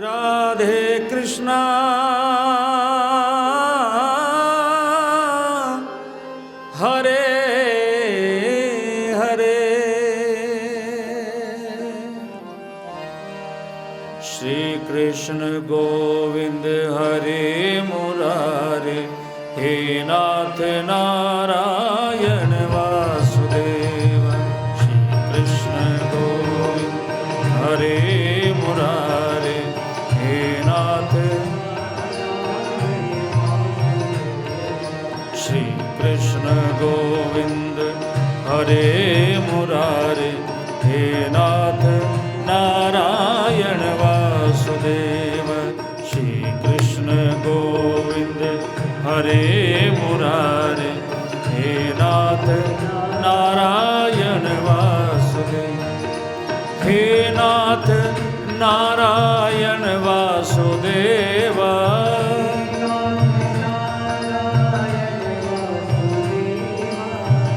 राधे कृष्णा हरे हरे श्री कृष्ण गोविंद हरे मुरारे हे नाथ नारायण वासुदेव श्री कृष्ण गोविंद हरे मुरारे हे नाथ श्री कृष्ण गोविंद हरे मुरारे हे नाथ नारायण वासुदेव श्री कृष्ण गोविंद हरे मुरारे हे नाथ नारायण वासुदेव हे नाथ नारायण वासुदेव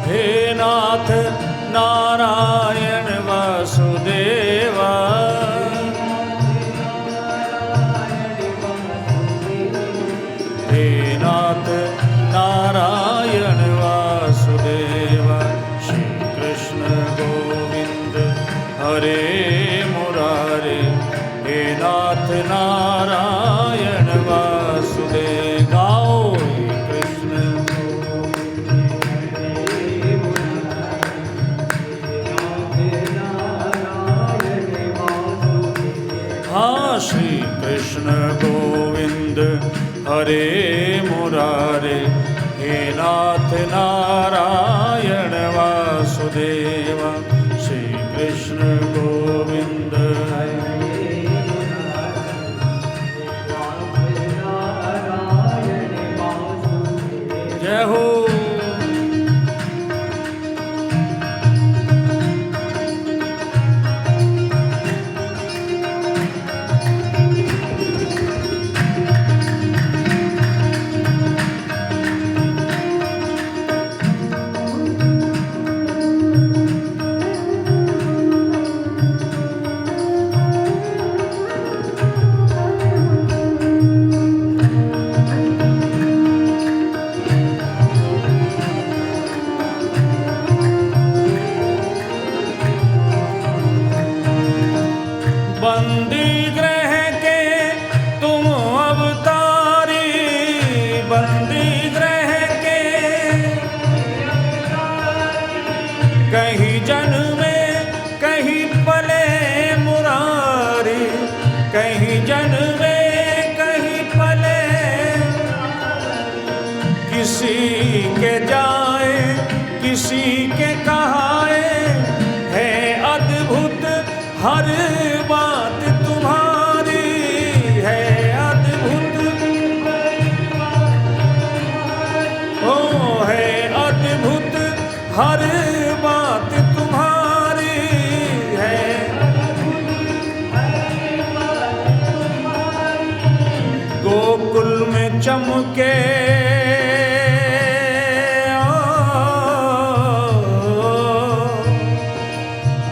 हे नाथ नारायण वासुदेव हे नाथ नारायण वासुदेव श्री कृष्ण गोविंद हरे मुरारे हे नाथ नारायण वासुदेव गाओ कृष्ण हाँ श्री कृष्ण गोविंद हरे मुरारे हे नाथ नारायण वासुदेव श्री कृष्ण गोविंद जय हो बंदी ग्रह के तुम अवतारी बंदी ग्रह के कहीं जन्मे कहीं पले मुरारी कहीं जन्मे कहीं पले किसी के जाए किसी के कहाए है अद्भुत हर बात तुम्हारी है अद्भुत ओ है अद्भुत हर बात तुम्हारी है गोकुल में चमके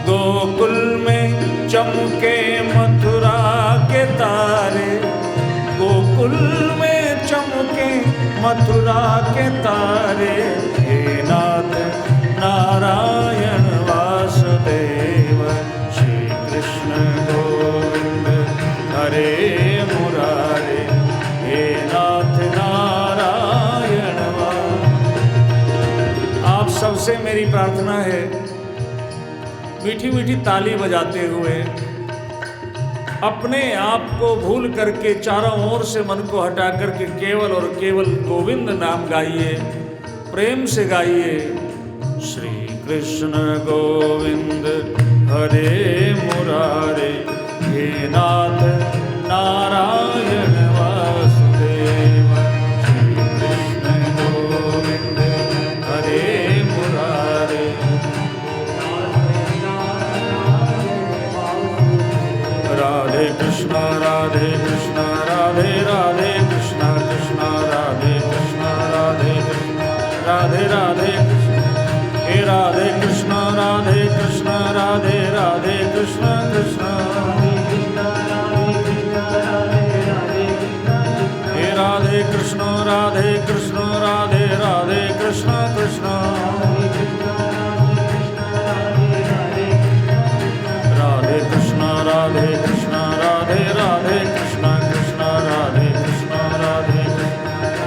गोकुल में चमके मथुरा के तारे गोकुल में चमके मथुरा के तारे हे नाथ नारायण वासुदेव श्री कृष्ण गोविंद हरे मुरारे हे नाथ नारायण आप सबसे मेरी प्रार्थना है मीठी मीठी ताली बजाते हुए अपने आप को भूल करके चारों ओर से मन को हटा करके केवल और केवल गोविंद नाम गाइए प्रेम से गाइए श्री कृष्ण गोविंद हरे मुरारे हे नाथ नारायण वासुदेव श्री कृष्ण गोविंद हरे मुरारे राधे कृष्णा राधे कृष्णा राधे राधे कृष्णा कृष्णा राधे कृष्णा राधे कृष्णा राधे राधे हे राधे कृष्णा राधे राधे कृष्णा कृष्णा राधे कृष्ण राधे राधे कृष्ण कृष्ण राधे कृष्ण राधे कृष्ण राधे राधे कृष्ण कृष्ण राधे कृष्ण राधे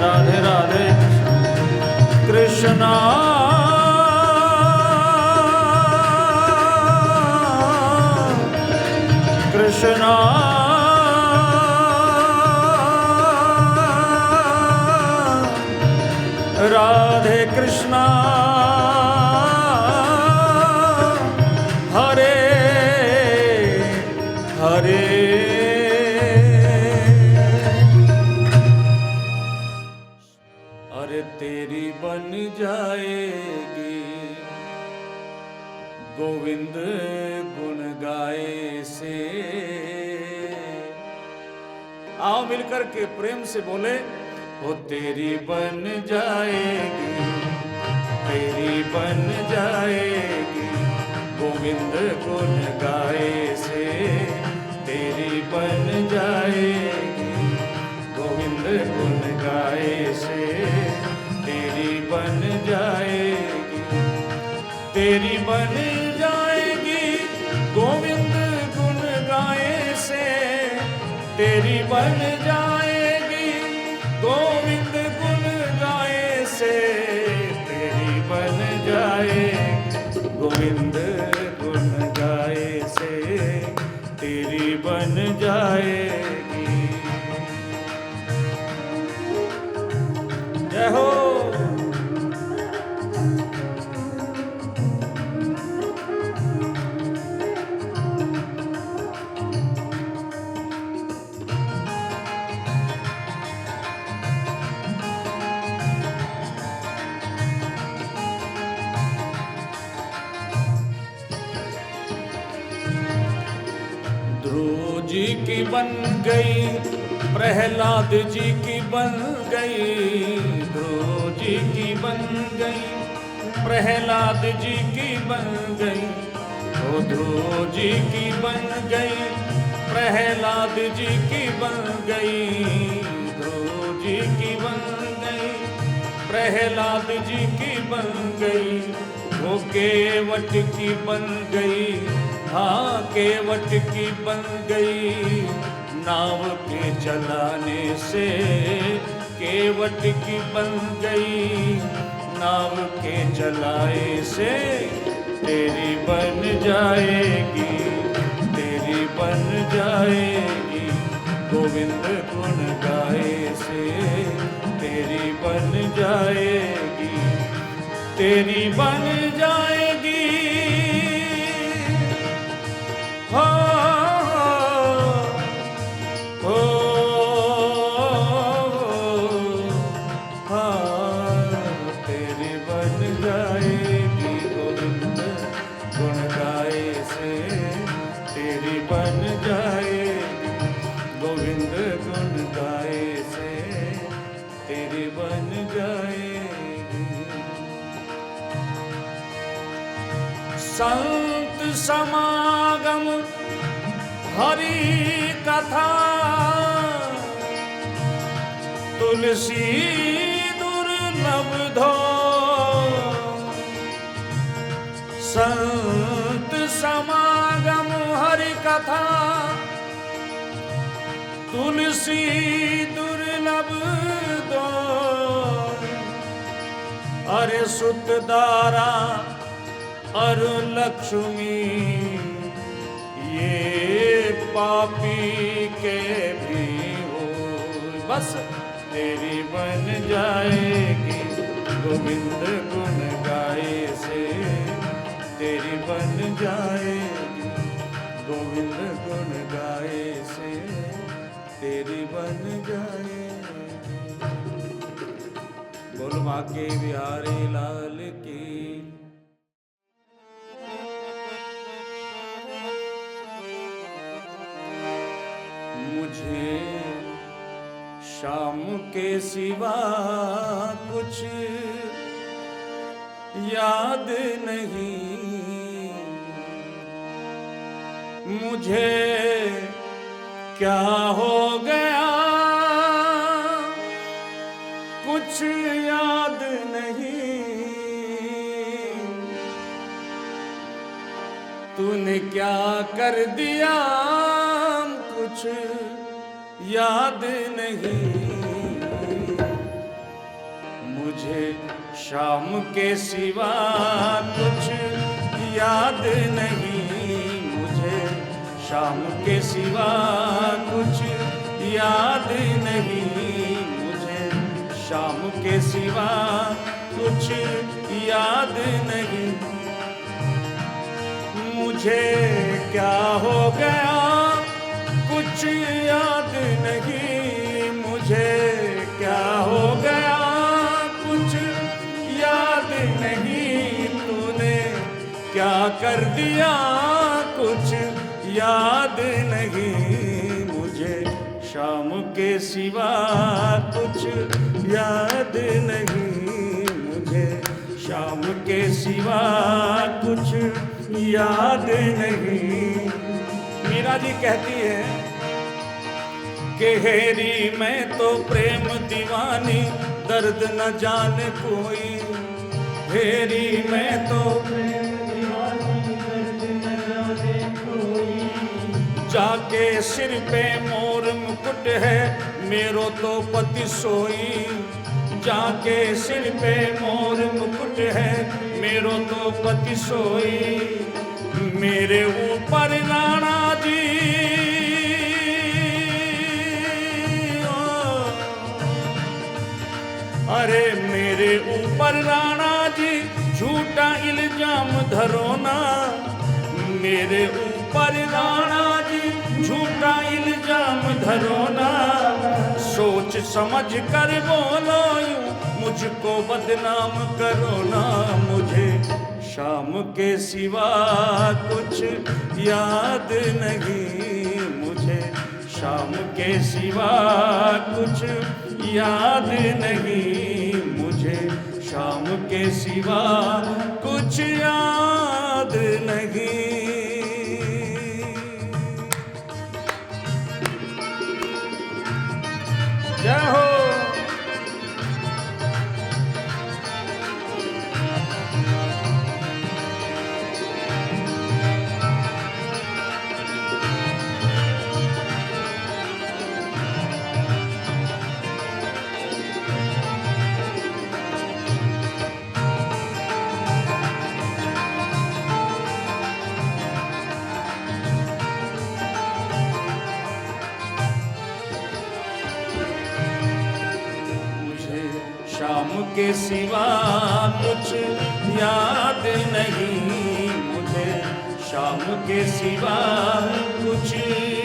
राधे राधे कृष्ण कृष्ण राधे कृष्णा हरे हरे अरे तेरी बन जाएगी गोविंद गुण गाए से। आओ मिलकर के प्रेम से बोले वो तेरी बन जाएगी तेरी बन जाएगी गोविंद गुण गाए से। तेरी बन जाएगी गोविंद गुण गाए से। तेरी बन जाएगी तेरी बन जाएगी गोविंद गुण गाए से। तेरी बन जाएगी गोविंद गुण गाए से। तेरी बन जाए गोविंद गुण गाए से। तेरी बन जाएगी। जय हो। ध्रुव जी की बन गई प्रहलाद जी की बन गई। ध्रुव जी की बन गई प्रहलाद जी की बन गई। ओ ध्रुव जी की बन गई प्रहलाद जी की बन गई। ध्रुव जी की बन गई प्रहलाद जी की बन गई। वो केवट की बन गई हाँ केवट की बन गई। नाव के चलाने से केवट की बन गई। नाव के चलाए से तेरी बन जाएगी तेरी बन जाएगी गोविंद गुण गाए से। तेरी बन जाएगी तेरी बन जाएगी। हो तेरी बन जाएगी गोविंद गुण गाए से। तेरी बन जाएगी गोविंद गुण गाए से। तेरी बन जाएगी। संत समागम हरि कथा तुलसी दुर्लभ धो। संत समागम हरि कथा तुलसी दुर्लभ दो। अरे सुत दारा अरु लक्ष्मी ये पापी के भी हो। बस तेरी बन जाएगी गोविंद गुण गाए से। तेरी बन जाएगी गोविंद गुण गाए से। तेरी बन जाएगी। बोल बाके बिहारी लाल की। मुझे शाम के सिवा कुछ याद नहीं। मुझे क्या हो गया कुछ याद नहीं, तूने क्या कर दिया कुछ याद नहीं, मुझे शाम के सिवा कुछ याद नहीं, मुझे शाम के सिवा कुछ याद नहीं, मुझे शाम के सिवा कुछ याद नहीं, मुझे क्या हो गया कुछ याद नहीं, मुझे क्या हो गया कुछ याद नहीं, तूने क्या कर दिया कुछ याद नहीं, मुझे शाम के सिवा कुछ याद नहीं, मुझे शाम के सिवा कुछ याद नहीं। मीरा जी कहती है कि हेरी मैं तो प्रेम दीवानी दर्द न जाने कोई, हेरी मैं तो प्रेम दीवानी दर्द न जाने कोई, जाके सिर पे मोर मुकुट है मेरो तो पति सोई, जाके सिर पे मोर मुकुट है मेरो तो पति सोई, मेरे ऊपर राणा जी अरे मेरे ऊपर राणा जी झूठा इल्जाम धरो ना, मेरे ऊपर राणा जी झूठा इल्जाम धरो ना, सोच समझ कर बोलो यूं मुझको बदनाम करो ना, मुझे शाम के सिवा कुछ याद नहीं, मुझे शाम के सिवा कुछ याद नहीं, मुझे शाम के सिवा कुछ याद नहीं। जय हो। शाम के सिवा कुछ याद नहीं, मुझे शाम के सिवा कुछ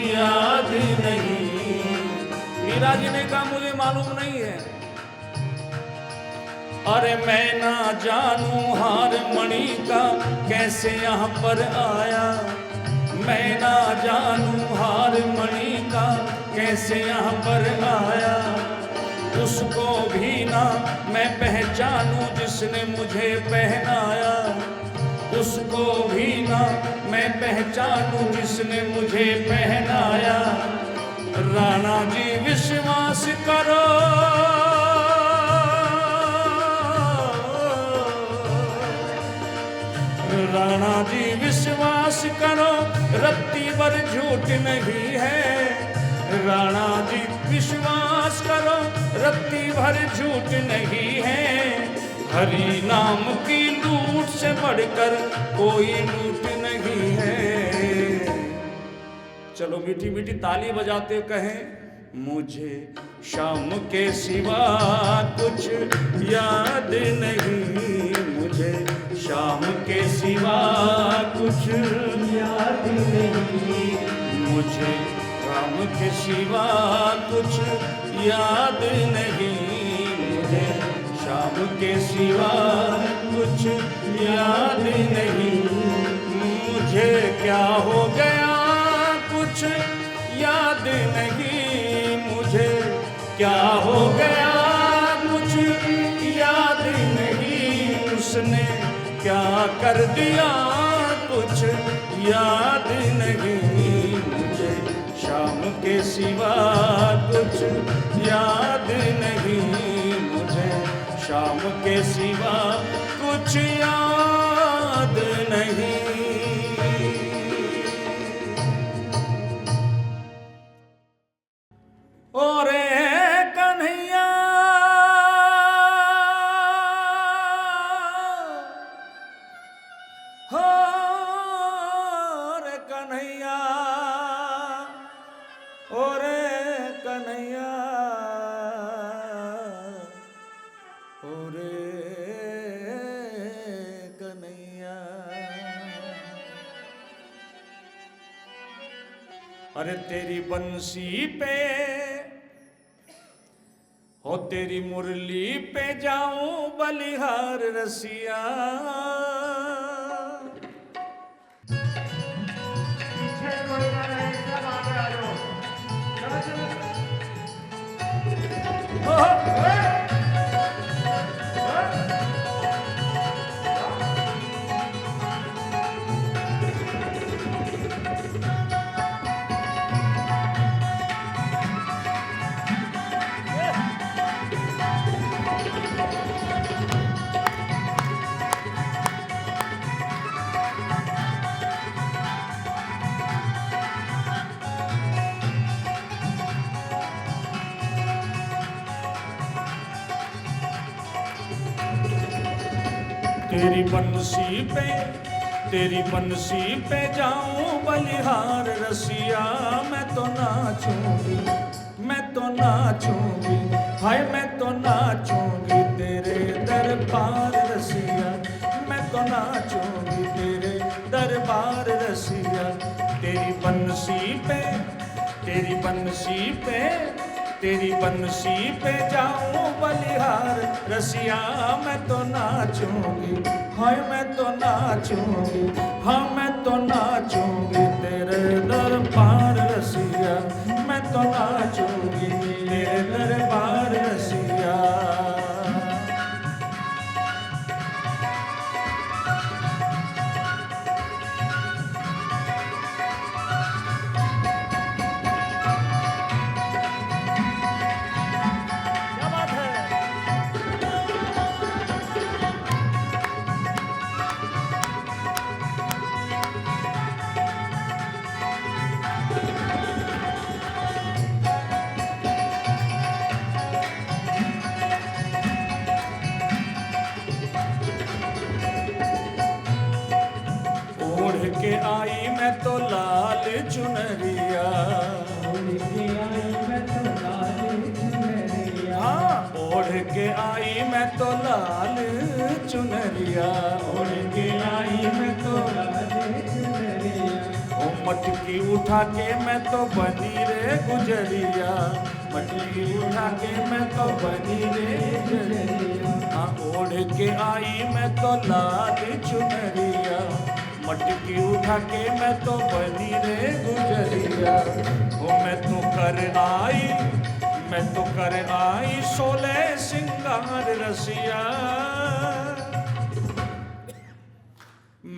याद नहीं। मीरा जी ने कहा मुझे मालूम नहीं है, अरे मैं ना जानूं हार मणि का कैसे यहाँ पर आया, मैं ना जानूं हार मणि का कैसे यहाँ पर आया, उसको भी ना मैं पहचानूं जिसने मुझे पहनाया, उसको भी ना मैं पहचानूं जिसने मुझे पहनाया, राणा जी विश्वास करो, राणा जी विश्वास करो रत्ती भर झूठ नहीं है, राणा जी विश्वास करो रत्ती भर झूठ नहीं है, हरि नाम की लूट से बढ़कर कोई लूट नहीं है। चलो मीठी मीठी ताली बजाते कहें, मुझे शाम के सिवा कुछ याद नहीं, मुझे शाम के सिवा कुछ याद नहीं, मुझे शाम के सिवा कुछ याद नहीं, मुझे शाम के सिवा कुछ याद नहीं, मुझे क्या हो गया कुछ याद नहीं, मुझे क्या हो गया कुछ याद नहीं, उसने क्या कर दिया कुछ याद नहीं, मुझे शाम के सिवा कुछ याद नहीं, मुझे शाम के सिवा कुछ याद नहीं। और कन्हैया हो रे कन्हैया, और कन्हैया, और कन्हैया। अरे तेरी बंसी पे हो, तेरी मुरली पे जाऊं बलिहार रसिया। पीछे कोई ना रहे, सब आगे आ जाओ। चलो चलो तेरी बंसी पे जाऊं बलिहार रसिया। मैं तो नाचूंगी, मैं तो नाचूंगी, हाय मैं तो नाचूंगी तेरे दरबार रसिया। मैं तो नाचूंगी तेरे दरबार रसिया। तेरी बंसी पे, तेरी बंसी पे, तेरी बंसी पे जाऊं बलिहार रसिया। मैं तो नाचूंगी, हाय मैं तो नाचूंगी, हाँ मैं तो नाचूंगी तेरे दरबार रसिया। मैं तो नाचूंगी तेरे दरबार रसिया। के आई मैं तो लाल चुनरिया। हाँ, ओढ़ के आई मैं तो लाल चुनरिया। ओढ़ के आई मैं तो लाल चुनरिया। ओ मटकी उठा के मैं तो बनी रे गुजरिया। मटकी उठा के मैं तो बनी रे गुजरिया। हाँ, ओढ़ के आई मैं तो लाल चुनरिया। मटकी उठा के मैं तो बनी रे गुजरिया। ओ मैं तो कर आई, मैं तो कर आई 16 सिंगार रसिया।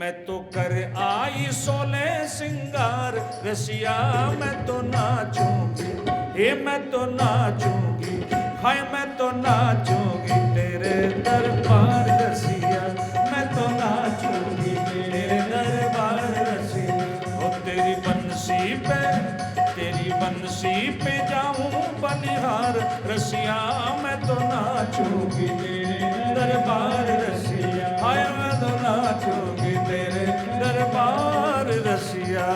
मैं तो कर आई 16 सिंगार रसिया। मैं तो नाचूंगी, हे मैं तो नाचूंगी, हाय मैं तो नाचूंगी तेरे दरबार रसिया। मैं तो नाचूंगी तेरे दरबार रसिया। ओ तेरी बंसी पे, तेरी बंसी पे जाऊं बलिहार रसिया। मैं तो नाचूंगी तेरे दरबार रसिया। हाय मैं तो नाचूंगी तेरे दरबार रसिया।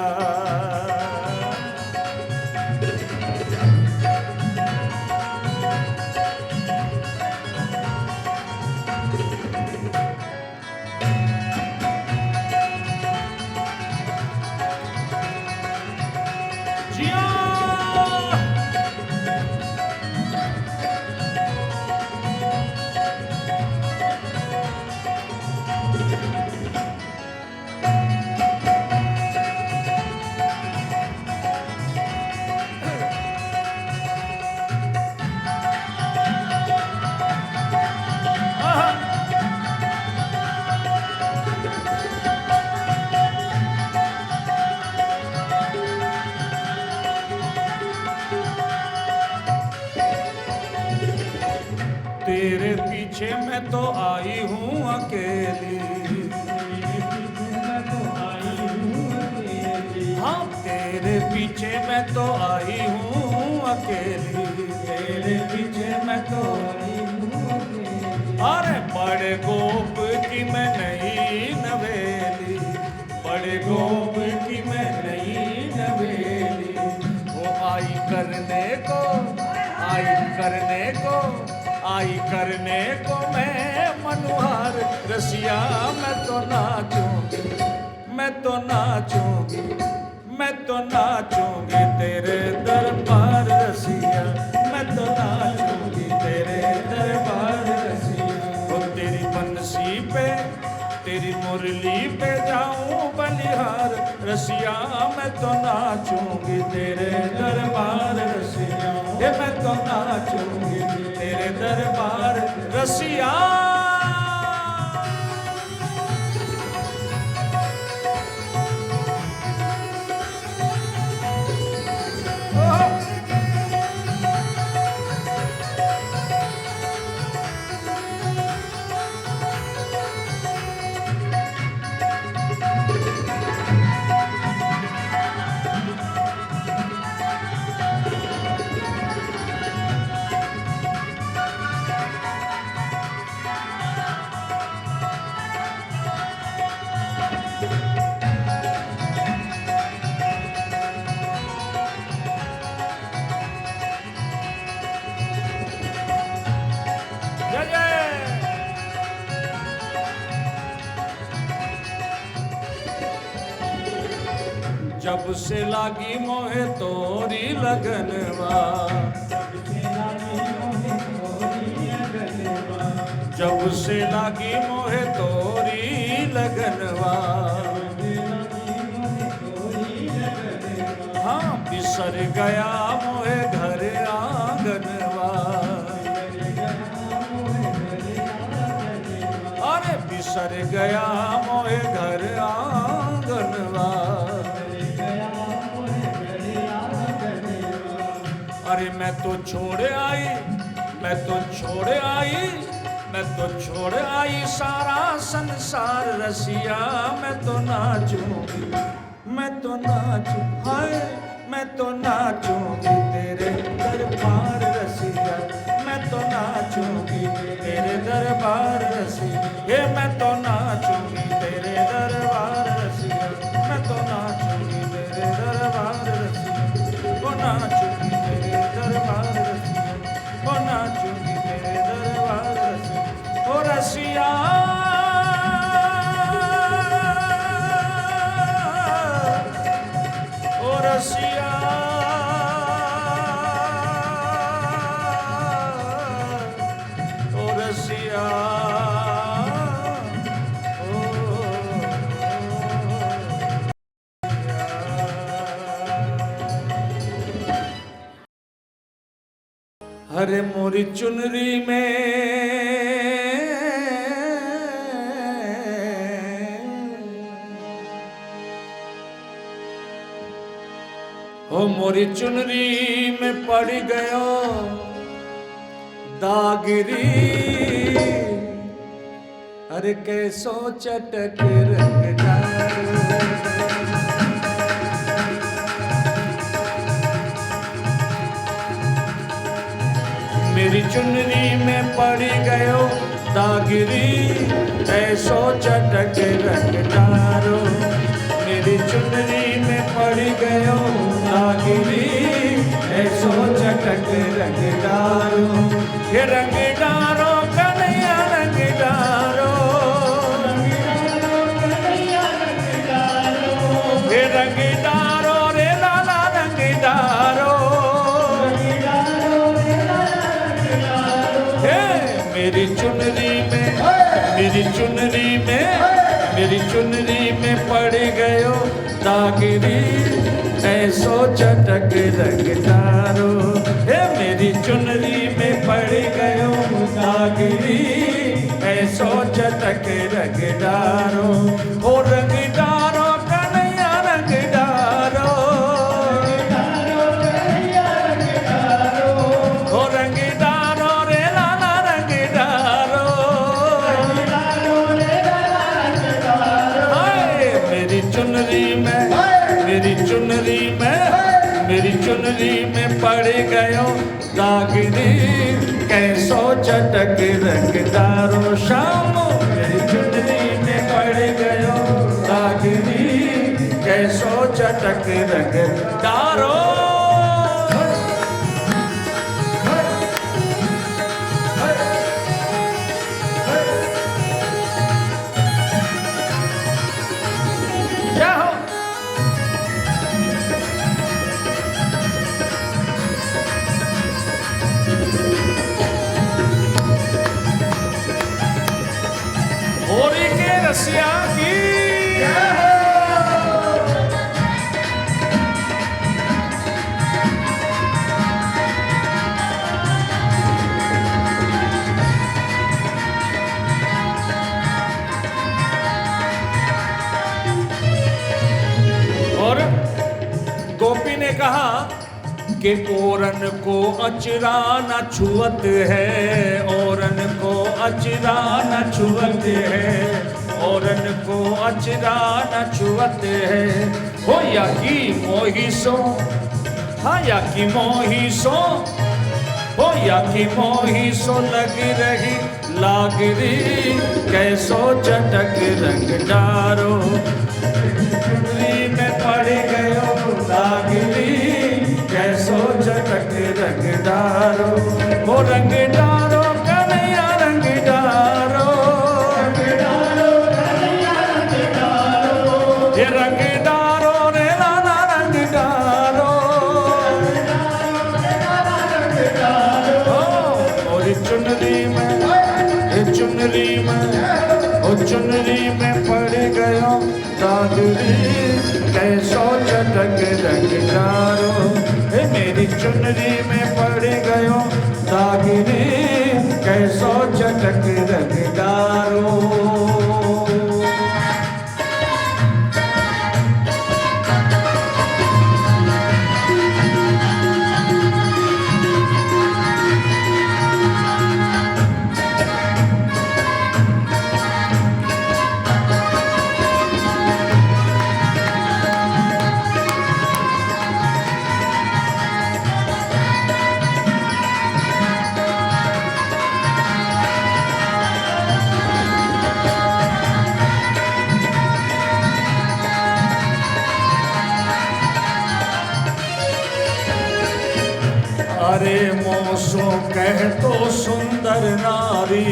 पीछे मैं तो आई हूँ अकेली। हाँ तेरे पीछे मैं तो आई हूँ अकेली, तेरे पीछे मैं तो आई हूँ अकेली। अरे बड़े गोप की मैं नई नवेली, बड़े गोप की मैं नई नवेली। वो आई करने को, आई करने को, आई करने को मैं मनुहार रसिया। मैं तो नाचूंगी, मैं तो नाचूंगी, मैं तो नाचूंगी तेरे दरबार रसिया। मैं तो नाचूंगी तेरे दरबार रसिया। वो तेरी बंसी पे, तेरी मुरली पे जाऊं बलिहार रसिया। मैं तो नाचूंगी तेरे दरबार रसिया। ये मैं तो नाचूंगी तेरे दरबार रसिया। जब से लागी मोहे तोरी लगनवा, जब से लागी मोहे तोरी लगनवा। हाँ बिसर गया मोहे घर आंगनवा। अरे बिसर गया मोहे घर आंगनवा। अरे मैं तो छोड़ आई, मैं तो छोड़ आई, मैं तो छोड़ आई सारा संसार रसिया। मैं तो नाचूंगी, मैं तो नाचूं, हाय मैं तो नाचूंगी तेरे दरबार रसिया। मैं तो नाचूंगी तेरे दरबार रसिया। ये मैं तो नाचूंगी तेरे दरबार रसिया। मैं तो नाचूंगी तेरे दरबार रसिया। वो नाचूंगी तेरे दरबार रसिया, वो नाचूंगी तेरे दरबार रसिया। ओ रसिया ओ रसिया ओ रसिया। हरे मोरी चुनरी में हो, मोरी चुनरी में पड़ गयो दागिरी। अरे कैसो चटक रंग डालो, मेरी चुनरी में पड़ गयो दागिरी। ऐसो चटक रंग डारो, मेरी चुनरी में पड़ गयो दागिरी। ऐसो चटक रंग डारो, ये रंग डारो कन्हैया रंग डारो, ये रंग डारो रे लाला रंग डारो। मेरी चुनरी में, मेरी चुनरी में, मेरी चुनरी में पड़ गयो दागिरी। ऐसो चटक रंग डारो, हे मेरी चुनरी में पड़ गयो दागिरी। ऐसो चटक रंग डारो, ओ रंग डारो कन्हैया रंग डारो, ओ रंग डारो रे लाला रंग डारो। पड़ गयो दागिनी कैसो चटक रंगदारो श्याम मेरी चुनरी में पड़ गयो दागिनी कैसो चटक रंगदारो होरी के रसिया की और गोपी ने कहा कि ओरन को अचरा न छुअत है ओरन को अचरा न छुअत है ओरन को अचरा न छुअत है हो या की मोही सो हाँ या की मोही सो हो या की मोही सो लग रही लाग रही कैसो चटक रंग डारो चुनरी में पड़ गयो लाग रही कैसो चटक रंग डारो वो रंग डारो कन्हैया रंग डारो ये रंग डारो रे लाला रंग डारो और चुनरी में पड़ गयो दादरी कैसो चटक रंग डारो मेरी चुनरी में पड़ गयो दागिनी कैसो चटक रंग डारो अरे मोसो कह तो सुंदर नारी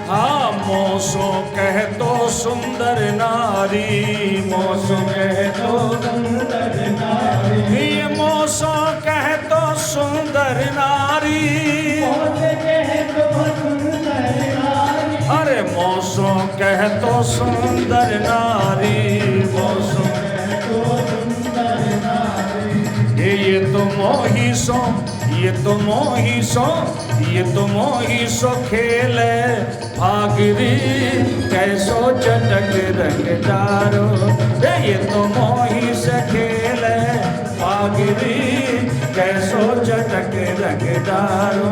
हाँ मोसो कह तो सुंदर नारी मोसो कह तो सुंदर नारी ये मोसो कह तो सुंदर नारी अरे मोसो कह तो सुंदर नारी मोसो ये तो मोही सो ये तो मोही सो ये तो मोही सो खेल भागरी कैसो चटक रंग डारो ये तो मोही से खेल भागरी कैसो चटक रंग डारो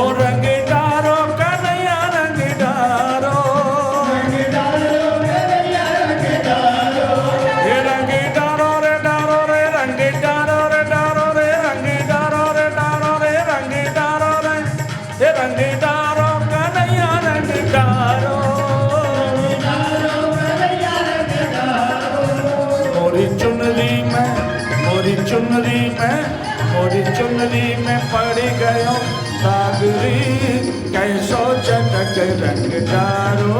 ओ रंग डारो कन्हैया रंग डारो ये रंग डारो रे रंग डारो रंग डारो कन्हैया रंग डारो मोरी चुनरी में पड़ गयो दागरी कैसो चटक रंग डारो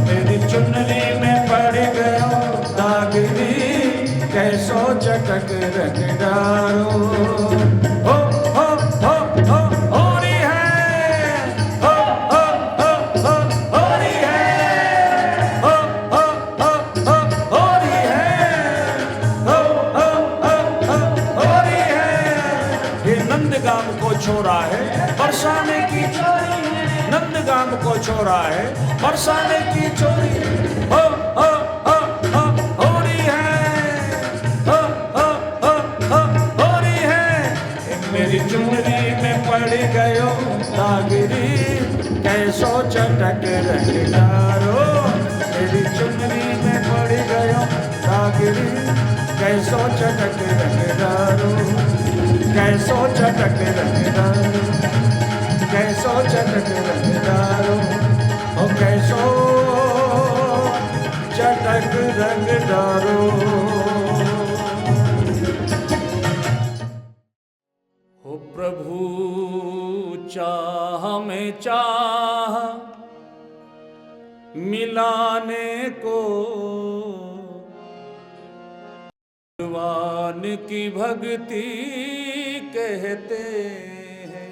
मेरी चुनरी में पड़ गयो दागरी कैसो चटक रंग डारो हो होरी है होरी है होरी है ये नंदगाम को छोड़ा है बरसाने की नंदगाम को छोड़ा है बरसाने की चोरी हो होरी है मेरी चुनरी में पड़ गयो दागिरी कैसो चटक रंग डारो मेरी चुनरी में पड़ गयो दागिरी कैसो चटक रंगदारो, कैसो चटक रंगदारो, कैसो चटक रंगदारो, ओ कैसो चटक रंगदारो। हो प्रभु चाह में चाह मिलाने को, भगवान की भक्ति कहते हैं।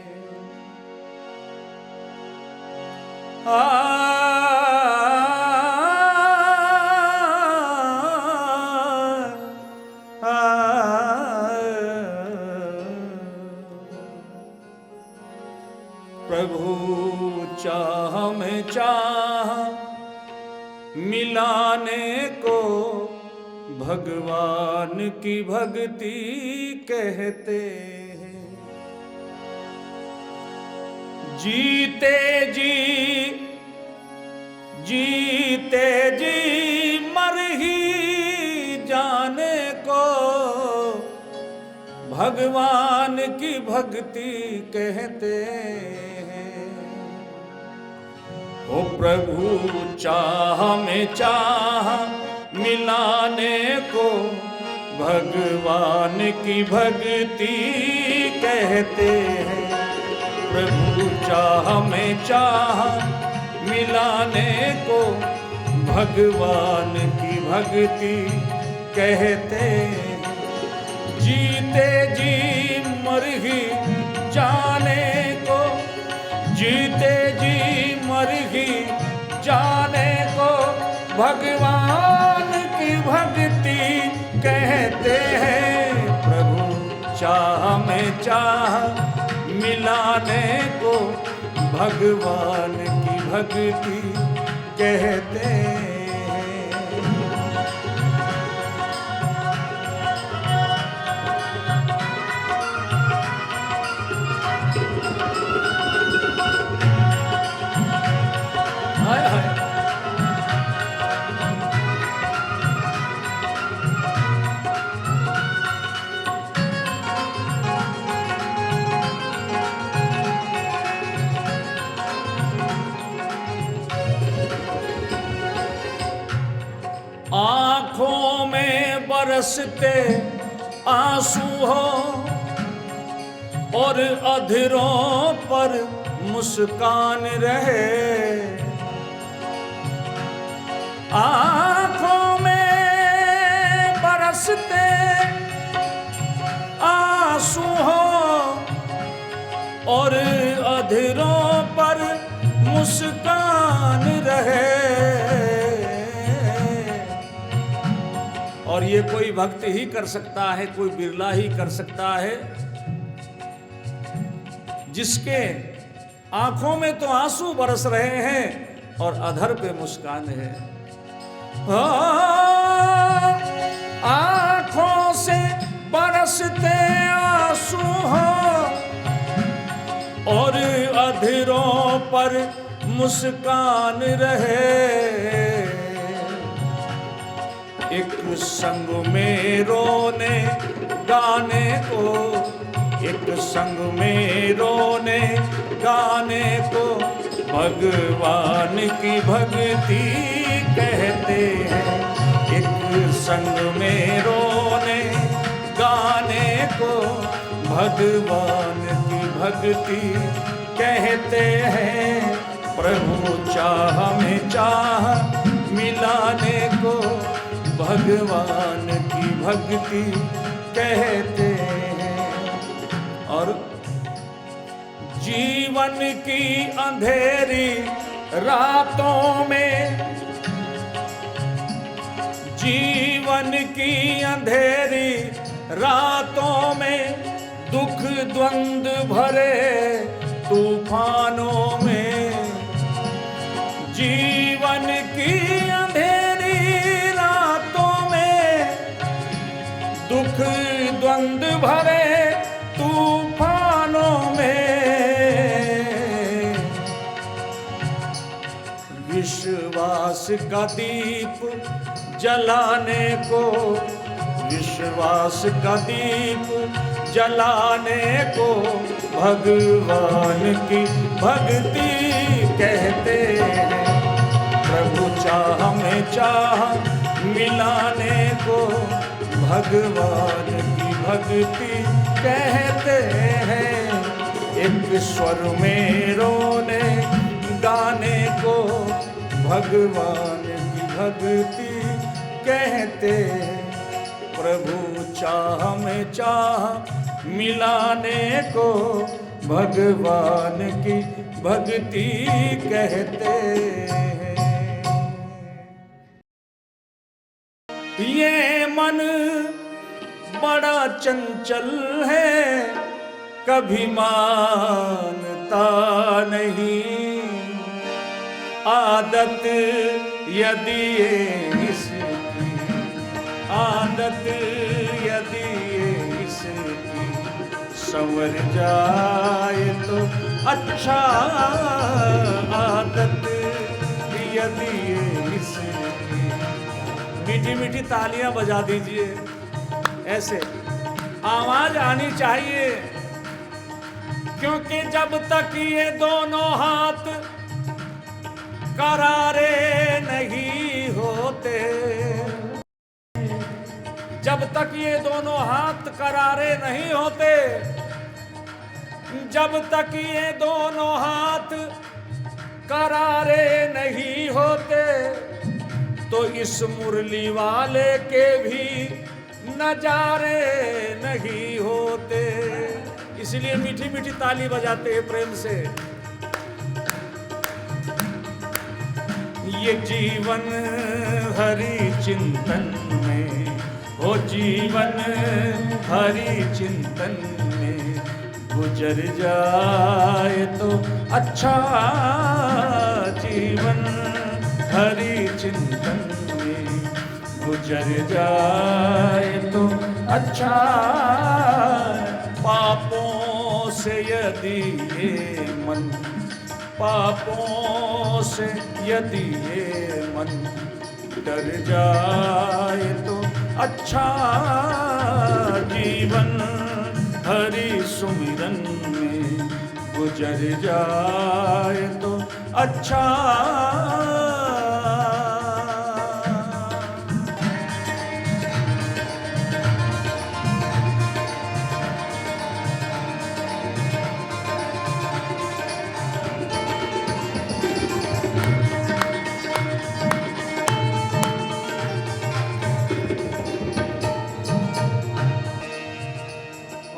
प्रभु चाह में चाह मिलाने को, भगवान की भक्ति कहते हैं। जीते जी, जीते जी मर ही जाने को, भगवान की भक्ति कहते हैं। ओ प्रभु चाह में चाह मिलाने को, भगवान की भक्ति कहते हैं। प्रभु चाह में चाह मिलाने को, भगवान की भक्ति कहते हैं। जीते जी मर ही जाने को, जीते जी मर ही जाने को, भगवान की भक्ति कहते हैं। प्रभु चाह में चाह मिलाने को, भगवान की भक्ति कहते हैं। हाय हाय। आँखों में बरसते आंसू हो, और अधरों पर मुस्कान रहे। आँखों में बरसते आंसू हो, और अधरों पर मुस्कान रहे। और ये कोई भक्त ही कर सकता है, कोई बिरला ही कर सकता है, जिसके आंखों में तो आंसू बरस रहे हैं और अधर पे मुस्कान है। आंखों से बरसते आंसू हो, और अधरों पर मुस्कान रहे। एक संग में रोने गाने को, एक संग में रोने गाने को, भगवान की भक्ति कहते हैं। एक संग में रोने गाने को, भगवान की भक्ति कहते हैं। प्रभु चाह में चाह मिलाने को, भगवान की भक्ति कहते हैं। और जीवन की अंधेरी रातों में, जीवन की अंधेरी रातों में, दुख द्वंद्व भरे तूफानों में। जीवन की अंधेरी रातों में, दुख द्वंद्व भरे तूफानों में, विश्वास का दीप जलाने को, विश्वास का दीप जलाने को भगवान की भक्ति कहते हैं। प्रभु चाह में चाह मिलाने को भगवान की भक्ति कहते हैं। एक स्वर में रोने गाने को भगवान की भक्ति कहते हैं। प्रभु चाह में चाह मिलाने को भगवान की भक्ति कहते हैं। ये मन बड़ा चंचल है, कभी मानता नहीं। आदत यदि इसकी, आदत यदि इसकी संवर जाए तो अच्छा। आदत यदि इसकी, मीठी मीठी तालियां बजा दीजिए, ऐसे आवाज आनी चाहिए। क्योंकि जब तक ये दोनों हाथ करारे नहीं होते, जब तक ये दोनों हाथ करारे नहीं होते, जब तक ये दोनों हाथ करारे नहीं होते, तो इस मुरली वाले के भी नजारे नहीं होते। इसलिए मीठी मीठी ताली बजाते हैं प्रेम से। ये जीवन हरि चिंतन में, हो जीवन हरि चिंतन में गुजर जाए तो अच्छा। जीवन हरि चिंतन में गुजर जाए तो अच्छा। पापों से यदि ये मन, पापों से यदि ये मन डर जाए तो अच्छा। जीवन हरि सुमिरन में गुजर जाए तो अच्छा।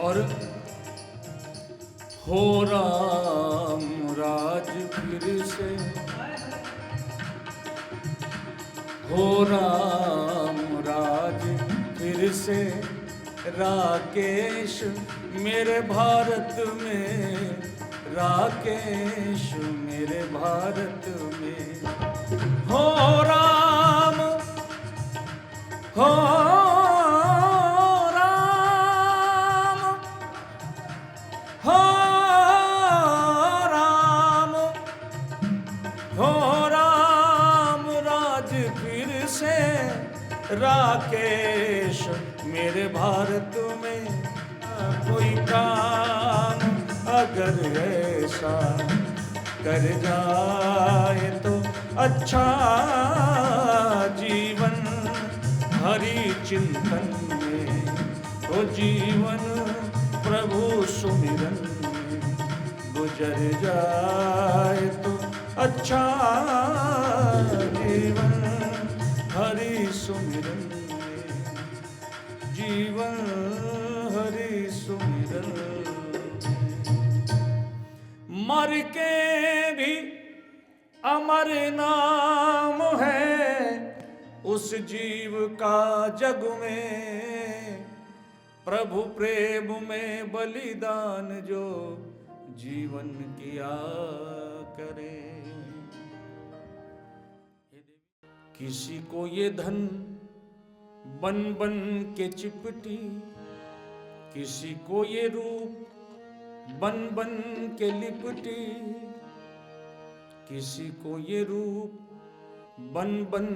और हो राम राज फिर से, हो राम राज फिर से। राकेश मेरे भारत में, राकेश मेरे भारत में। हो राम, हो राकेश मेरे भारत में। कोई काम अगर ऐसा कर जाए तो अच्छा। जीवन हरि चिंतन में, तो जीवन प्रभु सुमिरन में गुजर जाए तो अच्छा। जीवन हरि सुमिरन में, जीवन हरि सुमिरन। मर के भी अमर नाम है उस जीव का जग में। प्रभु प्रेम में बलिदान जो जीवन किया करे। किसी को ये धन बन बन के चिपटी, किसी को ये रूप बन बन के लिपटी, किसी को ये रूप बन बन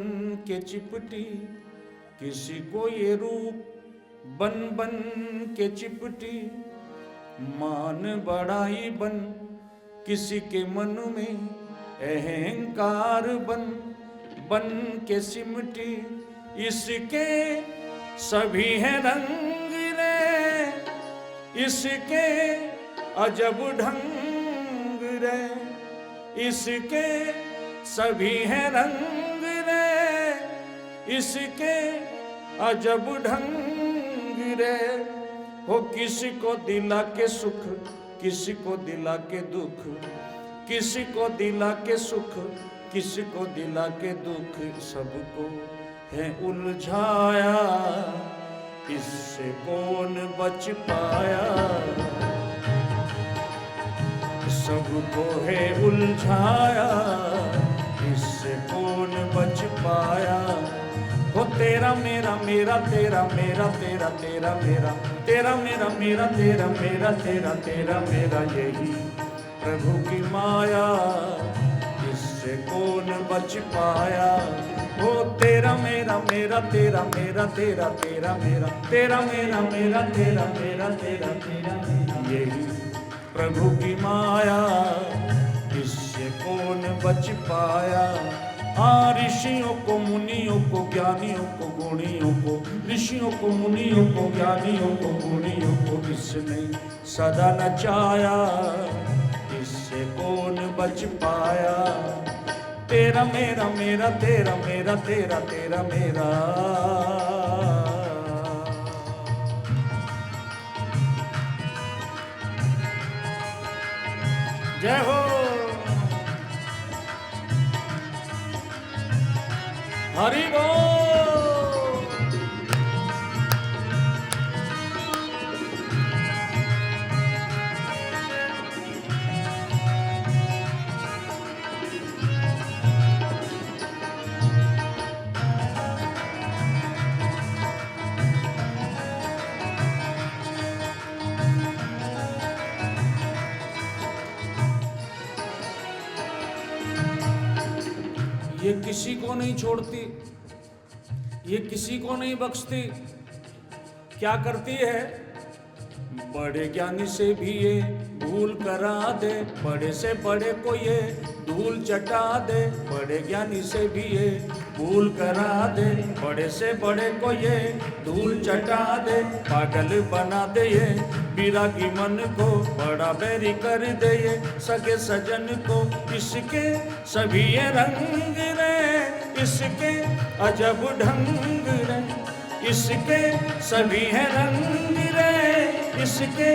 के चिपटी, किसी को ये रूप बन बन के चिपटी मान बढ़ाई बन, किसी के मन में अहंकार बन बन के सिमटी, इसके सभी हैं रंग रे, इसके अजब ढंग रे, इसके सभी हैं रंग रे, इसके अजब ढंग रे। हो किसी को दिला के सुख, किसी को दिला के दुख, किसी को दिला के सुख, किसी को दिला के दुख, सबको है उलझाया, इससे कौन बच पाया, सबको है उलझाया, इससे कौन बच पाया। हो तेरा मेरा मेरा तेरा मेरा तेरा तेरा मेरा, तेरा मेरा मेरा तेरा मेरा तेरा तेरा मेरा, यही प्रभु की माया, इससे कौन बच पाया। हो तेरा मेरा मेरा तेरा मेरा तेरा तेरा मेरा, तेरा मेरा मेरा तेरा मेरा तेरा तेरा, यही प्रभु की माया, इससे कौन बच पाया। ऋषियों को मुनियों को ज्ञानियों को गुणियों को, ऋषियों को मुनियों को ज्ञानियों को गुणियों को, इसने सदा नचाया, इससे कौन बच पाया। तेरा मेरा मेरा तेरा मेरा तेरा तेरा मेरा, जय हो। हरि बोल। ये किसी को नहीं छोड़ती, ये किसी को नहीं बख्शती। क्या करती है? बड़े ज्ञानी से भी ये भूल करा दे, बड़े से बड़े को ये धूल चटा दे, बड़े ज्ञानी से भी ये भूल करा दे, बड़े से बड़े को ये धूल चटा दे, पागल बना दे ये विरागी मन को, बड़ा बैरी कर दे ये सगे सजन को। इसके सभी ये रंग रे, इसके अजब ढंग रे, इसके सभी है रंग रे, इसके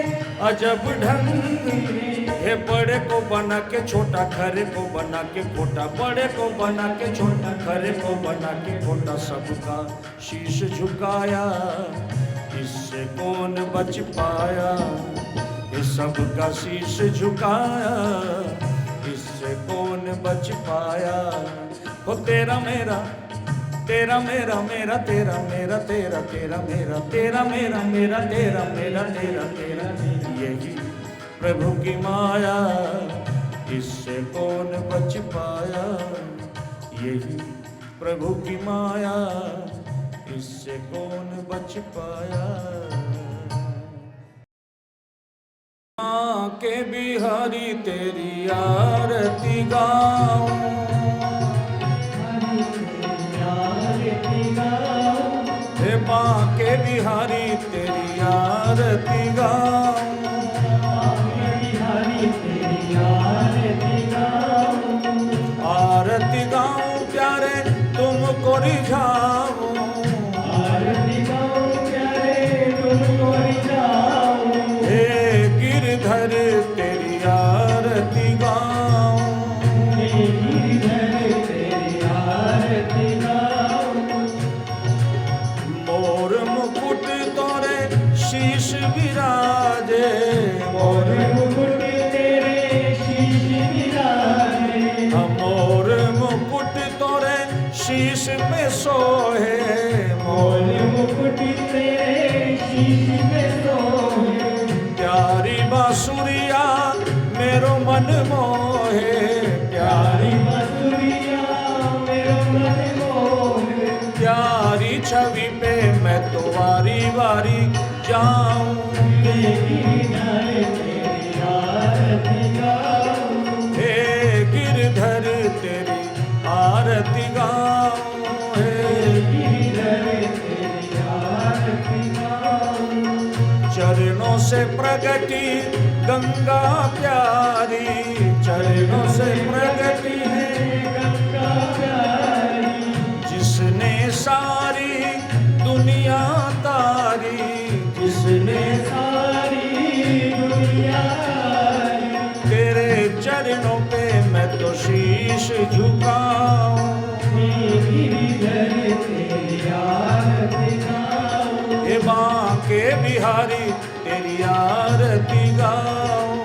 अजब ढंग रे। हे बड़े को बना के छोटा, खरे को बना के खोटा, बड़े को बना के छोटा, खरे को बना के खोटा, सबका शीश झुकाया, इससे कौन बच पाया। ये सबका शीश झुकाया, इससे कौन बच पाया। हो तेरा मेरा तेरा मेरा मेरा तेरा मेरा तेरा तेरा मेरा, तेरा मेरा मेरा तेरा मेरा तेरा तेरा, यही प्रभु की माया, इससे कौन बच पाया। यही प्रभु की माया, इससे कौन बच पाया। माँ के बिहारी तेरी आरती गाऊं, हे माँ के बिहारी तेरी आरती गाऊं, आरती गाऊं प्यारे तुमको रिझाऊं, आरती गाऊं प्यारे तुमको रिझाऊं, हे गिरधर तेरी आरती गाऊं, हे गिरधर तेरी आरती गाऊं, मोर मुकुट तोरे शीश विराजे, मोर मुकुट तेरे शीश विराजे, मोर मुकुट तोरे शीश में सोहे, मोर मुकुट तेरे शीश में सोहे, प्यारी बांसुरिया मेरो मन मोहे, प्यारी बांसुरिया मेरो मन मोहे, प्यारी छवि पे मैं तो वारी वारी जाऊं, हे गिरधर तेरी आरती गाऊं, चरणों से प्रगटी गंगा प्यारी, चरणों से प्रगटी गंगा प्यारी, जिसने सारी दुनिया तारी, जिसने सारी दुनिया तारी, तेरे चरणों पे मैं तो शीश झुकाऊं, हे बांके बिहारी तेरी आरती गाऊं,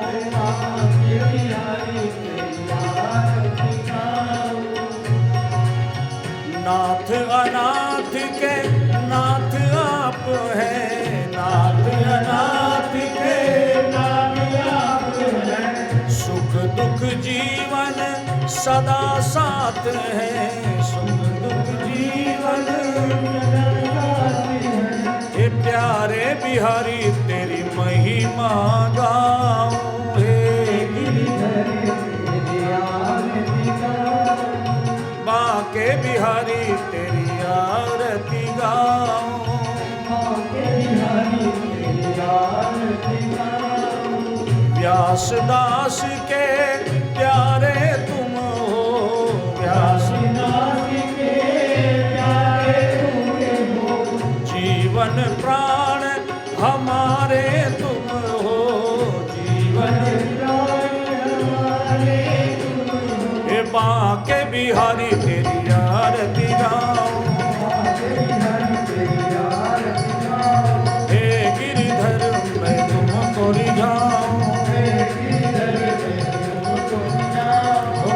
नाथ अनाथ के नाथ आप हैं, नाथ अनाथ के नाथ आप हैं, सुख दुख जीवन सदा साथ है, सुख दुख जीवन हे प्यारे बिहारी तेरी महिमा गाऊं, हे बांके बिहारी तेरी आरती गाऊं, व्यासदास के प्यारे तुम हो, व्यासदास के प्यारे तुम हो, जीवन प्राण हमारे तुम हो, जीवन प्राण हमारे तुम हो, हे बांके बिहारी तेरी आरती गाऊं, हे गिरिधर मैं तुमको रिझाऊं,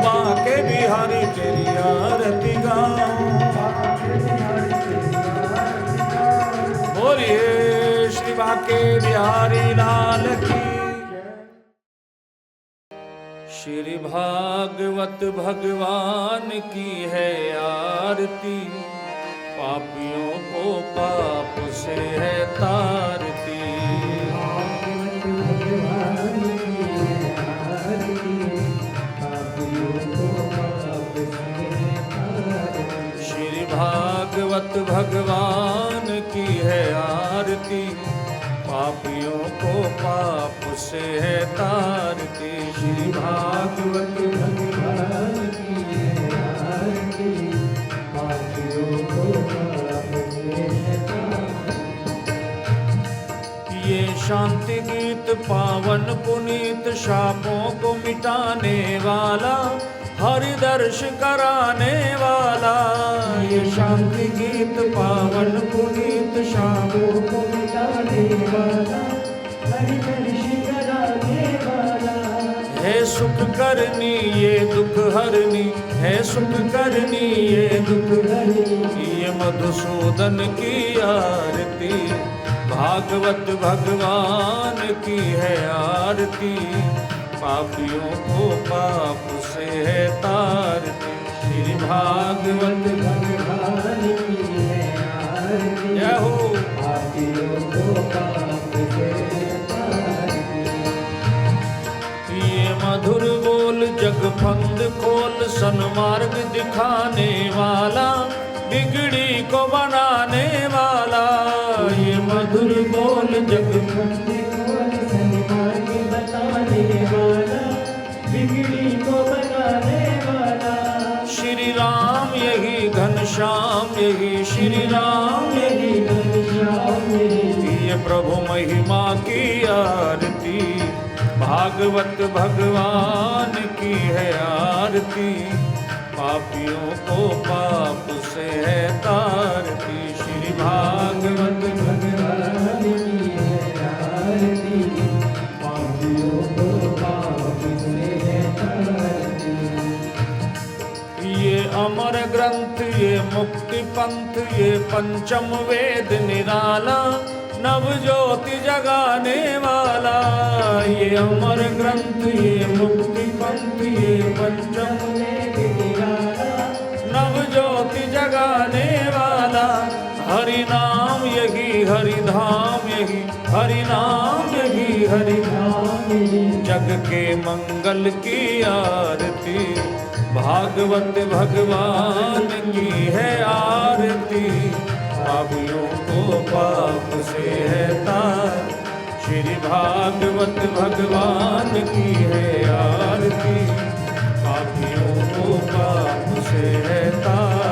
बांके बिहारी तेरी आरती गाऊं, बोलिए श्री बांके बिहारी लाल की। श्री भागवत भगवान की है आरती, पापियों को पाप से है तारती, श्री भागवत भगवान की है आरती, पापियों को पाप से है तारती, श्री भागवत भगवान की है आरती, पापियों को पाप से है तारती। ये शांति गीत पावन पुनीत शापों को मिटाने वाला, हरि दर्श कराने वाला, ये शांति गीत पावन पुनीत शापों को मिटाने वाला, हरि दर्श कराने वाला, है सुख करनी ये दुख हरनी, है सुख करनी ये दुख हरनी, ये मधुसूदन की आरती, भागवत भगवान की है आरती, पापियों को पाप से है तारती, श्री भागवत भगवान की है आरती, जय हो, पापियों को पाप से है तारती। ये मधुर बोल जगफंद खोल सन्मार्ग दिखाने वाला, बिगड़ी को बनाने वाला, ये मधुर बोल जगफंद खोल सन्मार्ग बताने वाला, बिगड़ी को बनाने वाला, श्री राम यही घनश्याम यही, श्री राम यही घनश्याम यही, ये प्रभु महिमा की आरती, भागवत भगवान की है आरती, पापियों को पाप से है तारती, श्री भागवत भगवान की है आरती, पापियों को पाप से है तारती। ये अमर ग्रंथ ये मुक्ति पंथ ये पंचम वेद निराला, नव ज्योति जगाने वाला, ये अमर ग्रंथ ये मुक्ति पंथ ये पंचम वेद निराला, नव ज्योति जगाने वाला, हरि नाम यही हरि धाम यही, हरि नाम यही हरि धाम यही। जग के मंगल की आरती, भागवत भगवान की है आरती। पापियों को पाप से है तार, श्री भागवत भगवान की है आरती। पापियों को पाप से है तार,